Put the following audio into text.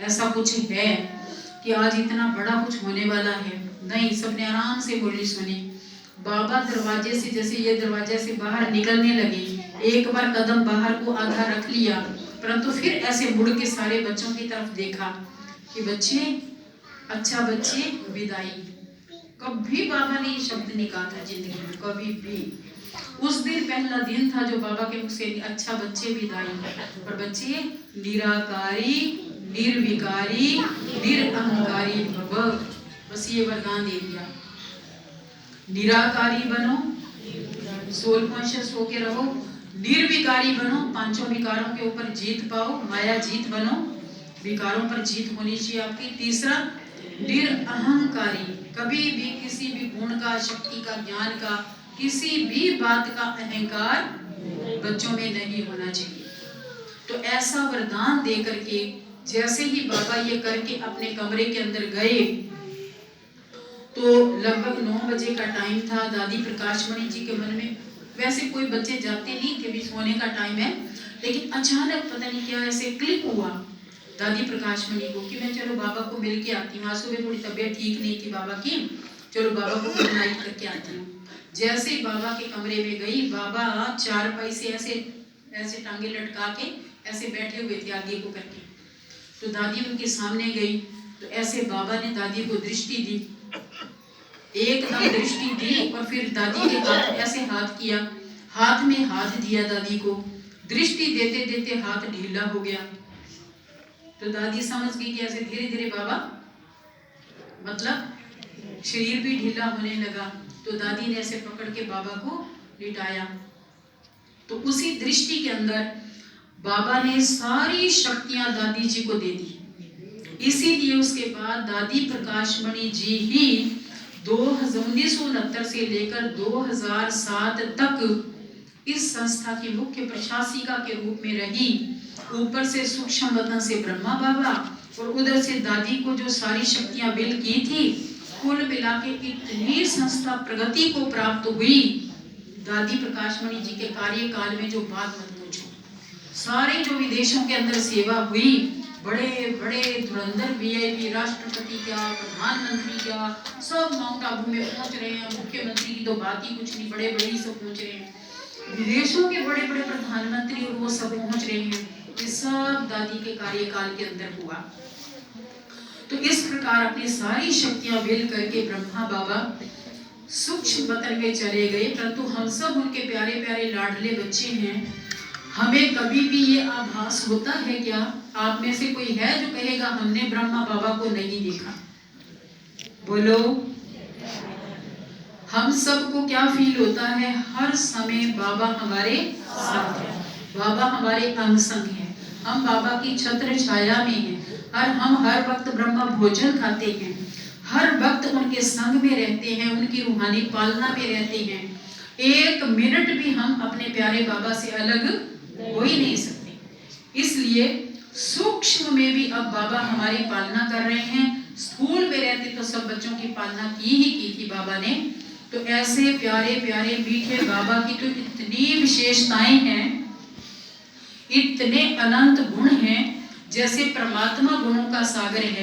ऐसा कुछ है कि आज इतना बड़ा कुछ होने वाला है। नहीं, सबने आराम से मुरली सुनी। बाबा दरवाजे से, जैसे ये दरवाजे से बाहर निकलने लगे, एक बार कदम बाहर को आधा रख लिया, परंतु फिर ऐसे मुड़ के सारे बच्चों की तरफ देखा कि बच्चे, अच्छा बच्चे विदाई। कभी बाबा ने ये शब्द नहीं कहा था जिंदगी में, कभी भी। उस दिन पहला दिन था जो बाबा के मुख से अच्छा बच्चे विदाई। और बच्चे निराकारी, निर्विकारी, निरअहंकारी भव, बस ये वरदान दे दिया। निराकारी बनो, सोल कॉन्शियस होके रहो। निर्विकारी बनो, पांचों विकारों के ऊपर जीत पाओ, माया जीत बनो, विकारों पर जीत होनी चाहिए आपकी। तीसरा, निरअहंकारी, कभी भी किसी भी गुण का, शक्ति का, ज्ञान का, किसी भी बात का अहंकार बच्चों में नहीं होना चाहिए। तो ऐसा वरदान दे करके जैसे ही बाबा ये करके अपने कमरे के अंदर गए, तो लगभग 9 बजे का टाइम था। दादी प्रकाशमणि जी के मन में, वैसे कोई बच्चे जाते नहीं थे, भी सोने का टाइम है, लेकिन अचानक पता नहीं क्या ऐसे क्लिक हुआ दादी प्रकाशमणि को कि मैं चलो बाबा को मिल के आती हूँ। आज सुबह थोड़ी तबीयत ठीक नहीं थी बाबा की, चलो बाबा को गुड नाइट करके आती हूँ। जैसे ही बाबा के कमरे में गई, बाबा चारपाई से ऐसे ऐसे टांगे लटका के ऐसे बैठे हुए थे आगे को करके। तो दादी उनके सामने गई, तो ऐसे बाबा ने दादी को दृष्टि दी, एकदम दृष्टि दी, और फिर दादी के हाथ ऐसे हाथ किया, हाथ में हाथ दिया दादी को। दृष्टि देते देते हाथ ढीला हो गया। तो दादी समझ गई कि ऐसे धीरे धीरे बाबा, मतलब शरीर भी ढीला होने लगा। तो दादी ने ऐसे पकड़ के बाबा को लिटाया। तो उसी दृष्टि के अंदर बाबा ने सारी शक्तियां दादी जी को दे दी। इसीलिए उसके बाद दादी प्रकाशमणि जी ही 1969 से लेकर 2007 तक इस संस्था की मुख्य प्रशासिका के रूप में रही। ऊपर से सूक्ष्म वतन से ब्रह्मा बाबा और उधर से दादी को जो सारी शक्तियां बिल की थी, कुल मिला के इतनी संस्था प्रगति को प्राप्त हुई दादी प्रकाशमणि जी के कार्यकाल में, जो बात मत पूछो। सारे जो विदेशों के अंदर सेवा हुई, बड़े बड़े धुरंधर वीआईपी, राष्ट्रपति क्या, प्रधानमंत्री क्या, सब माउंट आबू में पहुंच रहे हैं। मुख्यमंत्री की तो बात ही कुछ नहीं, बड़े बड़े ही सब पहुंच रहे हैं। विदेशों के बड़े बड़े प्रधानमंत्री और वो सब पहुंच रहे हैं। ये सब दादी के कार्यकाल के अंदर हुआ। तो इस प्रकार अपनी सारी शक्तियां मिल करके ब्रह्मा बाबा सूक्ष्म वतन में चले गए। परंतु हम सब उनके प्यारे प्यारे लाडले बच्चे हैं। हमें कभी भी ये आभास होता है क्या? आप में से कोई है जो कहेगा हमने ब्रह्मा बाबा को नहीं देखा? बोलो। हम सबको क्या फील होता है? हर समय बाबा हमारे साथ है, बाबा हमारे अंग संग है, हम बाबा की छत्र छाया में हैं, और हम हर वक्त ब्रह्मा भोजन खाते हैं, हर वक्त उनके संग में रहते हैं, उनकी रूहानी पालना में रहते हैं। एक मिनट भी हम अपने प्यारे बाबा से अलग हो ही नहीं सकते। इसलिए सूक्ष्म में भी अब बाबा हमारी पालना कर रहे हैं। स्कूल में रहते तो सब बच्चों की पालना की थी बाबा ने। तो ऐसे प्यारे प्यारे मीठे बाबा की तो इतनी विशेषताएं हैं, इतने अनंत गुण हैं, जैसे परमात्मा गुणों का सागर है।